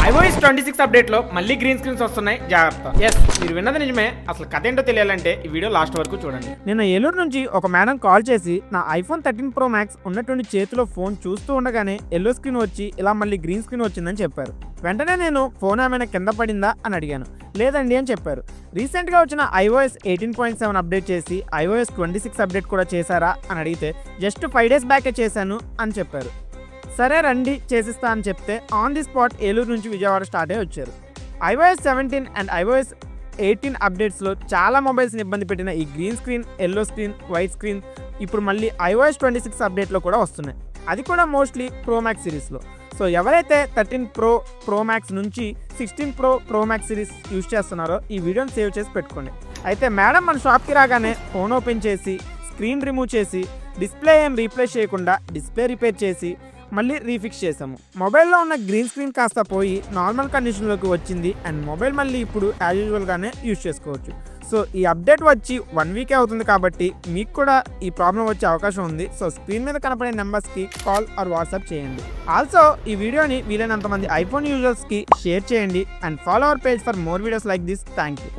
iOS 26 update లో మళ్ళీ green screens వస్తున్నాయి, జాగ్రత్త. ఎస్, మీరు విన్నది నిజమే. అసలు కథ ఏంటో తెలియాలంటే ఈ వీడియో లాస్ట్ వరకు చూడండి. నిన్న ఏలూరు నుంచి ఒక మేడం కాల్ చేసి నా ఐఫోన్ 13 Pro Max ఉన్నటువంటి చేతిలో ఫోన్ చూస్తూ ఉండగానే ఎల్లో స్క్రీన్ వచ్చి ఇలా మళ్ళీ గ్రీన్ స్క్రీన్ వచ్చిందని చెప్పారు. వెంటనే నేను ఫోన్ ఏమైనా కింద పడిందా అని అడిగాను. లేదండి అని చెప్పారు. రీసెంట్గా వచ్చిన iOS 18.7 అప్డేట్ చేసి iOS 26 అప్డేట్ కూడా చేశారా అని అడిగితే జస్ట్ 5 days బ్యాకే చేశాను అని చెప్పారు. సరే రండి చేసిస్తా అని చెప్తే ఆన్ ది స్పాట్ ఏలూరు నుంచి విజయవాడ స్టార్ట్ అయ్యి వచ్చారు. iOS 17 అండ్ iOS 18 అప్డేట్స్లో చాలా మొబైల్స్ని ఇబ్బంది పెట్టిన ఈ green screen, yellow screen, white screen ఇప్పుడు మళ్ళీ iOS 26 అప్డేట్లో కూడా వస్తున్నాయి. అది కూడా మోస్ట్లీ Pro Max సిరీస్లో. సో ఎవరైతే 13 Pro Max నుంచి 16 Pro Max సిరీస్ యూజ్ చేస్తున్నారో ఈ వీడియోని సేవ్ చేసి పెట్టుకోండి. అయితే మేడం మన షాప్కి రాగానే ఫోన్ ఓపెన్ చేసి స్క్రీన్ రిమూవ్ చేసి డిస్ప్లే ఏం రీప్లేస్ చేయకుండా డిస్ప్లే రిపేర్ చేసి మళ్ళీ రీఫిక్స్ చేసాము. మొబైల్లో ఉన్న గ్రీన్ స్క్రీన్ కాస్త పోయి నార్మల్ కండిషన్లోకి వచ్చింది అండ్ మొబైల్ మళ్ళీ ఇప్పుడు యాజ్ యూజువల్గానే యూజ్ చేసుకోవచ్చు. సో ఈ అప్డేట్ వచ్చి 1 వీకే అవుతుంది కాబట్టి మీకు కూడా ఈ ప్రాబ్లం వచ్చే అవకాశం ఉంది. సో స్క్రీన్ మీద కనపడే నెంబర్స్కి కాల్ ఆర్ వాట్సాప్ చేయండి. ఆల్సో ఈ వీడియోని వీలైనంత మంది ఐఫోన్ యూజర్స్కి షేర్ చేయండి and follow our page for more videos like this. Thank you.